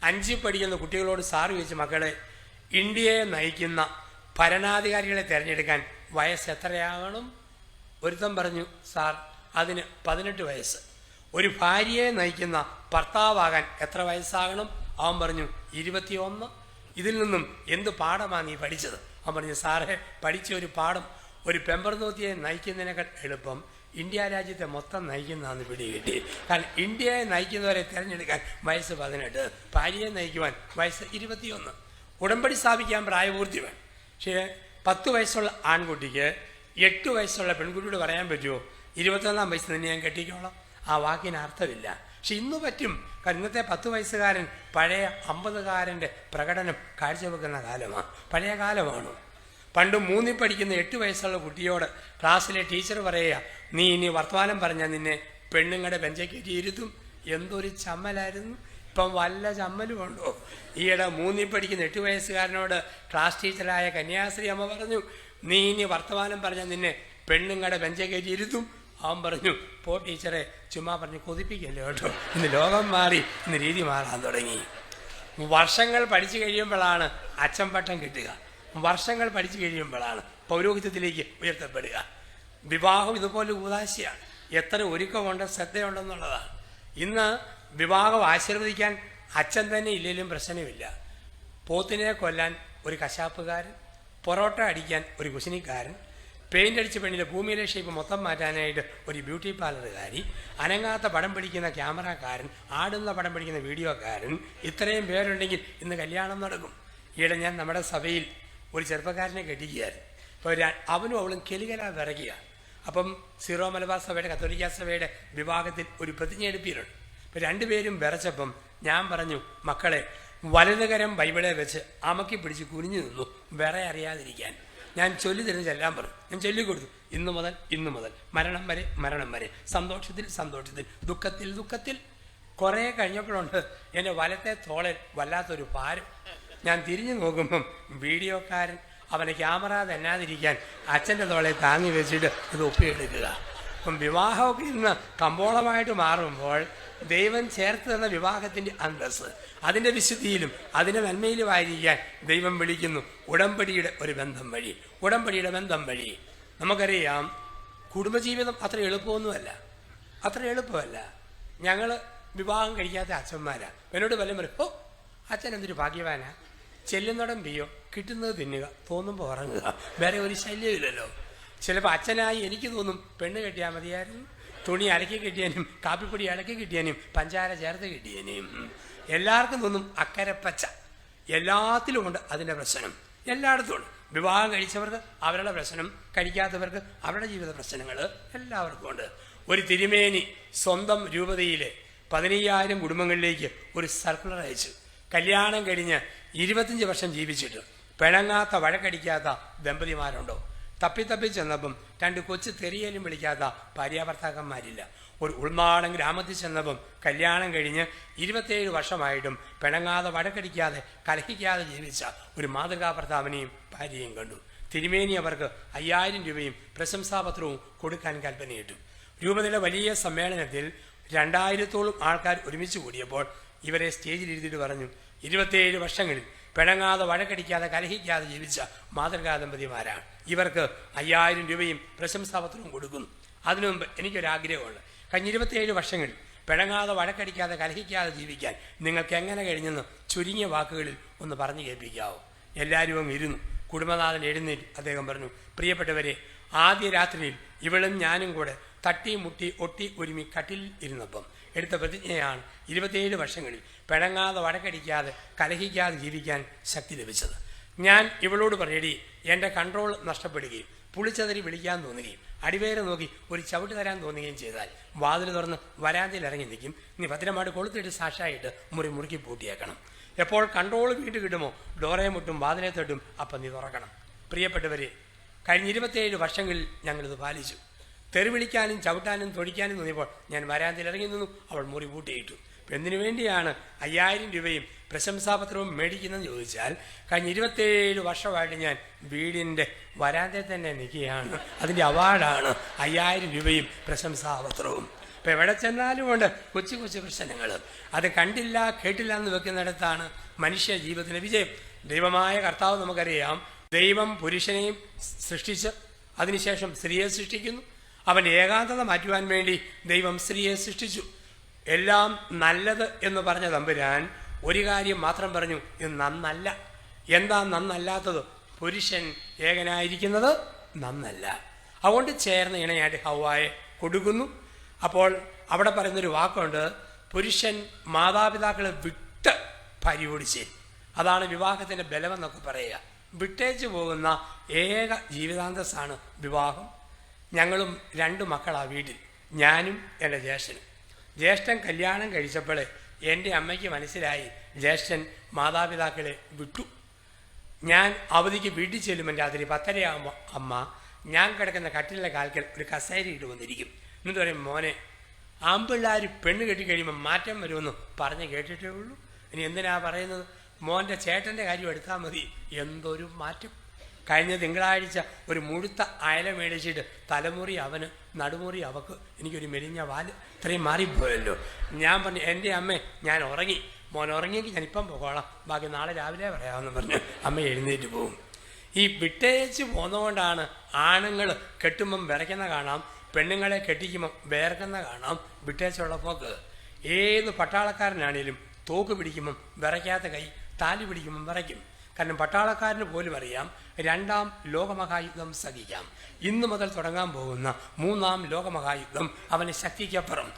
5 പഠിക്കുന്ന കുട്ടികളോട് സാറ് ചോദിച്ചു, മക്കളെ, ഇന്ത്യയെ നയിക്കുന്ന ഭരണാധികാരികളെ തിരഞ്ഞെടുക്കാൻ വയസ്സ് എത്രയാകണം? ഒരുത്തൻ പറഞ്ഞു, സാർ അതിന് 18 വയസ്സ്. ഒരു ഭാര്യയെ നയിക്കുന്ന ഭർത്താവാകാൻ എത്ര വയസ്സാകണം? അവൻ പറഞ്ഞു 21. ഇതിൽ നിന്നും എന്ത് പാഠമാണ് നീ പഠിച്ചത്? അവൻ പറഞ്ഞു, സാറേ, പഠിച്ച ഒരു പാഠം ഒരു പെമ്പർനോത്തിയെ നയിക്കുന്നതിനേക്കാൾ എളുപ്പം ഇന്ത്യ രാജ്യത്തെ മൊത്തം നയിക്കുന്നതാണെന്ന് പിടികിട്ടി. കാരണം ഇന്ത്യയെ നയിക്കുന്നവരെ തിരഞ്ഞെടുക്കാൻ വയസ്സ് 18, ഭാര്യയെ നയിക്കുവാൻ വയസ്സ് 21. ഉടമ്പടി സ്ഥാപിക്കാൻ പ്രായപൂർത്തി വേണം. പക്ഷേ 10 വയസ്സുള്ള ആൺകുട്ടിക്ക് 8 വയസ്സുള്ള പെൺകുട്ടിയോട് പറയാൻ പറ്റുമോ 21-ാം വയസ്സ് തന്നെ ഞാൻ കെട്ടിക്കോളാം? ആ വാക്കിന് അർത്ഥമില്ല. പക്ഷെ ഇന്ന് പറ്റും. കാരണം ഇന്നത്തെ 10 വയസ്സുകാരൻ പഴയ 50കാരൻ്റെ പ്രകടനം കാഴ്ചവെക്കുന്ന കാലമാണ്, പഴയ കാലമാണ്. പണ്ട് 3-ൽ പഠിക്കുന്ന 8 വയസ്സുള്ള കുട്ടിയോട് ക്ലാസ്സിലെ ടീച്ചർ പറയുക, നീ ഇനി വർത്തമാനം പറഞ്ഞാൽ നിന്നെ പെണ്ണുങ്ങളുടെ ബെഞ്ചേക്കേറ്റി ഇരുത്തും. എന്തൊരു ചമ്മലായിരുന്നു. ഇപ്പം വല്ല ചമ്മലുമുണ്ടോ? ഈയിടെ 3-ൽ പഠിക്കുന്ന 8 വയസ്സുകാരനോട് ക്ലാസ് ടീച്ചറായ കന്യാസ്ത്രീ അമ്മ പറഞ്ഞു, നീ ഇനി വർത്തമാനം പറഞ്ഞാൽ നിന്നെ പെണ്ണുങ്ങളുടെ ബെഞ്ചേക്കേറ്റി ഇരുത്തും. അവൻ പറഞ്ഞു, പോ ടീച്ചറെ, ചുമ്മാ പറഞ്ഞ് കൊതിപ്പിക്കല്ലോ കേട്ടോ, ഇന്ന് ലോകം മാറി, ഇന്ന് രീതി മാറാൻ തുടങ്ങി. വർഷങ്ങൾ പഠിച്ചു കഴിയുമ്പോഴാണ് അച്ഛൻ പട്ടം കിട്ടുക. വർഷങ്ങൾ പഠിച്ചു കഴിയുമ്പോഴാണ് പൗരോഹിത്യത്തിലേക്ക് ഉയർത്തപ്പെടുക. വിവാഹം ഇതുപോലെ ഉദാശയാണ്. എത്ര ഒരുക്കമുണ്ട്, ശ്രദ്ധയുണ്ടെന്നുള്ളതാണ്. ഇന്ന് വിവാഹം ആശീർവദിക്കാൻ അച്ഛൻ തന്നെ ഇല്ലെങ്കിലും പ്രശ്നമില്ല. പോത്തിനെ കൊല്ലാൻ ഒരു കശാപ്പുകാരൻ, പൊറോട്ട അടിക്കാൻ ഒരു കുശിനിക്കാരൻ, പെയിൻ്റ് അടിച്ച പെണ്ണിൻ്റെ ഭൂമിയിലെ ഷേപ്പ് മൊത്തം മാറ്റാനായിട്ട് ഒരു ബ്യൂട്ടി പാർലറുകാരി, അനങ്ങാത്ത പടം പിടിക്കുന്ന ക്യാമറക്കാരൻ, ആടുന്ന പടം പിടിക്കുന്ന വീഡിയോക്കാരൻ, ഇത്രയും പേരുണ്ടെങ്കിൽ ഇന്ന് കല്യാണം നടക്കും. ഈയിടെ ഞാൻ നമ്മുടെ സഭയിൽ ഒരു ചെറുപ്പക്കാരനെ കെട്ടിക്കുകയായിരുന്നു. ഇപ്പോൾ അവനും അവളും കെലികല വിറയ്ക്കുക. അപ്പം സീറോ മലബാർ സഭയുടെ കത്തോലിക്ക സഭയുടെ വിഭാഗത്തിൽ ഒരു പ്രതിജ്ഞ എടുപ്പിയിട്ടുണ്ട്. ഇപ്പം 2 പേരും വിറച്ചപ്പം ഞാൻ പറഞ്ഞു, മക്കളെ, വലതുകരം ബൈബിളെ വെച്ച് അമക്കി പിടിച്ച് കുനിഞ്ഞു നിന്നു വിറ അറിയാതിരിക്കാൻ. ഞാൻ ചൊല്ലി തരുന്ന ചെല്ലാൻ പറഞ്ഞു. ഞാൻ ചൊല്ലിക്കൊടുത്തു, ഇന്നു മുതൽ മരണം വരെ സന്തോഷത്തിൽ ദുഃഖത്തിൽ. കുറേ കഴിഞ്ഞപ്പോഴുണ്ട് എൻ്റെ വലത്തെ തോളൽ വല്ലാത്തൊരു ഭാരം. ഞാൻ തിരിഞ്ഞു നോക്കുമ്പം വീഡിയോക്കാരൻ അവനെ ക്യാമറ തന്നാതിരിക്കാൻ അച്ഛൻ്റെ തോളെ താങ്ങി വെച്ചിട്ട് ഇത് ഒപ്പിയെടുക്കുക. അപ്പം വിവാഹമൊക്കെ ഇന്ന് കമ്പോളമായിട്ട് മാറുമ്പോൾ ദൈവം ചേർത്ത് തന്ന വിവാഹത്തിൻ്റെ അന്തസ്സ്, അതിൻ്റെ വിശുദ്ധിയിലും അതിൻ്റെ നന്മയിലുമായിരിക്കാൻ ദൈവം വിളിക്കുന്നു. ഉടമ്പടിയുടെ ഒരു ബന്ധം വഴി. നമുക്കറിയാം, കുടുംബജീവിതം അത്ര എളുപ്പമല്ല. ഞങ്ങൾ വിവാഹം കഴിക്കാത്ത അച്ഛന്മാരാ. എന്നോട് വല്ലതും പറയും, ഓ അച്ഛൻ എന്തൊരു ഭാഗ്യവാനാ, ചെല്ലുന്നിടം പിയോ, കിട്ടുന്നത് തിന്നുക, തോന്നുമ്പോൾ ഉറങ്ങുക, വേറെ ഒരു ശല്യമില്ലല്ലോ. ചിലപ്പോൾ അച്ഛനായി എനിക്ക് തോന്നും പെണ്ണ് കെട്ടിയാൽ മതിയായിരുന്നു, തുണി അലക്കി കിട്ടിയാനും കാപ്പിപ്പൊടി ഇളക്കി കിട്ടിയാനും പഞ്ചാര ചേർത്ത് കിട്ടിയാനും. എല്ലാവർക്കും തോന്നും അക്കരപ്പച്ച. എല്ലാത്തിലും ഉണ്ട് അതിൻ്റെ പ്രശ്നം, എല്ലായിടത്തും ഉണ്ട്. വിവാഹം കഴിച്ചവർക്ക് അവരുടെ പ്രശ്നം, കഴിക്കാത്തവർക്ക് അവരുടെ ജീവിത പ്രശ്നങ്ങൾ എല്ലാവർക്കും ഉണ്ട്. ഒരു തിരുമേനി സ്വന്തം രൂപതയിലെ 15,000 കുടുംബങ്ങളിലേക്ക് ഒരു സർക്കുലർ അയച്ചു. കല്യാണം കഴിഞ്ഞ് 25 വർഷം ജീവിച്ചിട്ട് പിണങ്ങാത്ത വഴക്കടിക്കാത്ത ദമ്പതിമാരുണ്ടോ? തപ്പി ചെന്നപ്പം 2 കൊച്ചു തെറിയലും വിളിക്കാത്ത ഭാര്യാഭർത്താക്കന്മാരില്ല. ഒരു ഉൾനാടൻ ഗ്രാമത്തിൽ ചെന്നപ്പം കല്യാണം കഴിഞ്ഞ് 27 വർഷമായിട്ടും പിണങ്ങാതെ വഴക്കടിക്കാതെ കലഹിക്കാതെ ജീവിച്ച ഒരു മാതൃകാ ഭർത്താവിനെയും ഭാര്യയും കണ്ടു. തിരുമേനി അവർക്ക് 5,000 രൂപയും പ്രശംസാപത്രവും കൊടുക്കാൻ കൽപ്പനയിട്ടു. രൂപതയുടെ വലിയ സമ്മേളനത്തിൽ 2000-ഓളം ആൾക്കാർ ഒരുമിച്ച് കൂടിയപ്പോൾ ഇവരെ സ്റ്റേജിൽ ഇരുത്തിയിട്ട് പറഞ്ഞു, 27 വർഷങ്ങളിൽ പിണങ്ങാതെ വഴക്കടിക്കാതെ കലഹിക്കാതെ ജീവിച്ച മാതൃകാ ദമ്പതിമാരാണ്. ഇവർക്ക് 5,000 രൂപയും പ്രശംസാപത്രവും കൊടുക്കുന്നു. അതിനു മുമ്പ് എനിക്കൊരാഗ്രഹമുണ്ട്. കഴിഞ്ഞ 27 വർഷങ്ങളിൽ പിണങ്ങാതെ വഴക്കടിക്കാതെ കലഹിക്കാതെ ജീവിക്കാൻ നിങ്ങൾക്ക് എങ്ങനെ കഴിഞ്ഞെന്ന് ചുരുങ്ങിയ വാക്കുകളിൽ ഒന്ന് പറഞ്ഞു കേൾപ്പിക്കാവോ? എല്ലാവരും അങ്ങ് ഇരുന്നു. കുടുംബനാഥൻ എഴുന്നേറ്റ് അദ്ദേഹം പറഞ്ഞു, പ്രിയപ്പെട്ടവരെ, ആദ്യ രാത്രിയിൽ ഇവളും ഞാനും കൂടെ തട്ടി മുട്ടി ഒട്ടി ഒരുമി കട്ടിൽ ഇരുന്നപ്പം എടുത്ത പ്രതിജ്ഞയാണ് 27 വർഷങ്ങളിൽ പിണങ്ങാതെ വഴക്കടിക്കാതെ കലഹിക്കാതെ ജീവിക്കാൻ ശക്തി ലഭിച്ചത്. ഞാൻ ഇവളോട് പറയടി, എൻ്റെ കൺട്രോൾ നഷ്ടപ്പെടുകയും പുളിച്ചതറി വിളിക്കാൻ തോന്നുകയും അടിവേരെ നോക്കി ഒരു ചവിട്ട് തരാൻ തോന്നുകയും ചെയ്താൽ വാതിൽ തുറന്ന് വരാന്തയിൽ ഇറങ്ങി നിൽക്കും. നീ ഭദ്രമായിട്ട് കൊളുത്തിട്ട് സാക്ഷായിട്ട് മുറുക്കി പൂട്ടിയേക്കണം. എപ്പോൾ കൺട്രോൾ വീണ്ടും കിട്ടുമോ ഡോറെ മുട്ടും വാതിലെ തട്ടും, അപ്പം നീ തുറക്കണം. പ്രിയപ്പെട്ടവരെ, കഴിഞ്ഞ 27 വർഷങ്ങളിൽ ഞങ്ങളിത് പാലിച്ചു. തെറിവിളിക്കാനും ചവിട്ടാനും തൊടിക്കാനും തോന്നിയപ്പോൾ ഞാൻ വരാന്തയിൽ ഇറങ്ങി നിന്നു. അവൾ മുറി പൂട്ടിയിട്ടു. എന്തിനു വേണ്ടിയാണ് 5,000 രൂപയും പ്രശംസാപത്രവും മേടിക്കുന്നതെന്ന് ചോദിച്ചാൽ, കഴിഞ്ഞ 27 വർഷമായിട്ട് ഞാൻ വീടിൻ്റെ വരാന്തയിൽ തന്നെ നിൽക്കുകയാണ്. അതിൻ്റെ അവാർഡാണ് 5,000 രൂപയും പ്രശംസാപത്രവും. ഇപ്പം എവിടെ ചെന്നാലും ഉണ്ട് കൊച്ചു കൊച്ചു പ്രശ്നങ്ങൾ. അത് കണ്ടില്ല കേട്ടില്ല എന്ന് വെക്കുന്നിടത്താണ് മനുഷ്യ ജീവിതത്തിൻ്റെ വിജയം. ദൈവമായ കർത്താവ് നമുക്കറിയാം, ദൈവം പുരുഷനെയും സൃഷ്ടിച്ച് അതിനുശേഷം സ്ത്രീയെ സൃഷ്ടിക്കുന്നു. അവൻ്റെ ഏകാന്തത മാറ്റുവാൻ വേണ്ടി ദൈവം സ്ത്രീയെ സൃഷ്ടിച്ചു. എല്ലാം നല്ലത് എന്ന് പറഞ്ഞ തമ്പുരാൻ ഒരു കാര്യം മാത്രം പറഞ്ഞു, ഇത് നന്നല്ല. എന്താ നന്നല്ലാത്തത്? പുരുഷൻ ഏകനായിരിക്കുന്നത് നന്നല്ല. അതുകൊണ്ട് ചേർന്ന് ഇണയായിട്ട് ഹവ്വായെ കൊടുക്കുന്നു. അപ്പോൾ അവിടെ പറയുന്നൊരു വാക്കുണ്ട്, പുരുഷൻ മാതാപിതാക്കളെ വിട്ട് ഭാര്യയോട് ചേരും. അതാണ് വിവാഹത്തിൻ്റെ ബലമെന്നൊക്കെ പറയുക. വിട്ടേച്ച് പോകുന്ന ഏക ജീവിതാന്തസ്സാണ് വിവാഹം. ഞങ്ങളും 2 മക്കളാണ് വീട്ടിൽ, ഞാനും എൻ്റെ ജ്യേഷ്ഠനും. ജ്യേഷ്ഠൻ കല്യാണം കഴിച്ചപ്പോൾ എൻ്റെ അമ്മയ്ക്ക് മനസ്സിലായി ജ്യേഷ്ഠൻ മാതാപിതാക്കളെ വിട്ടു. ഞാൻ അവധിക്ക് വീട്ടിൽ ചെല്ലുമ്പോൾ രാത്രി 10:30 അമ്മ ഞാൻ കിടക്കുന്ന കട്ടിലിൻ്റെ കാൽക്കൽ ഒരു കസേര ഇട്ട് വന്നിരിക്കും. എന്നിട്ട് പറയും, മോനെ, ആമ്പിള്ളാർ പെണ്ണ് കെട്ടിക്കഴിയുമ്പോൾ മാറ്റം വരുമെന്ന് പറഞ്ഞ് കേട്ടിട്ടേ ഉള്ളൂ, ഇനി എന്തിനാ പറയുന്നത്? മോൻ്റെ ചേട്ടൻ്റെ കാര്യം എടുത്താൽ മതി, എന്തൊരു മാറ്റം. കഴിഞ്ഞ തിങ്കളാഴ്ച ഒരു മുഴുത്ത അയല മേടിച്ചിട്ട് തലമുറി അവന്, നടുമുറി അവക്ക്, എനിക്കൊരു മെലിഞ്ഞ വാല്, ഇത്രയും മാറിപ്പോയല്ലോ. ഞാൻ പറഞ്ഞു, എൻ്റെ അമ്മേ ഞാൻ ഉറങ്ങി, മോൻ ഉറങ്ങിയെങ്കിൽ ഞാനിപ്പം പോകോളാം, ബാക്കി നാളെ രാവിലെ പറയാമെന്ന് പറഞ്ഞ് അമ്മ എഴുന്നേറ്റ് പോകും. ഈ വിട്ടേച്ച് പോന്നതുകൊണ്ടാണ് ആണുങ്ങൾ കെട്ടുമ്പം വിറയ്ക്കുന്ന കാണാം, പെണ്ണുങ്ങളെ കെട്ടിക്കുമ്പം വേർക്കുന്ന കാണാം. വിട്ടേച്ചുള്ള പോക്ക്. ഏത് പട്ടാളക്കാരനാണേലും തോക്ക് പിടിക്കുമ്പം വിറയ്ക്കാത്ത കൈ, താലി പിടിക്കുമ്പം വിറയ്ക്കും. കാരണം പട്ടാളക്കാരന് പോലും അറിയാം 2ാം ലോകമഹായുദ്ധം സഹിക്കാം. ഇന്നു മുതൽ തുടങ്ങാൻ പോകുന്ന 3ാം ലോകമഹായുദ്ധം അവന് ശക്തിക്കപ്പുറം.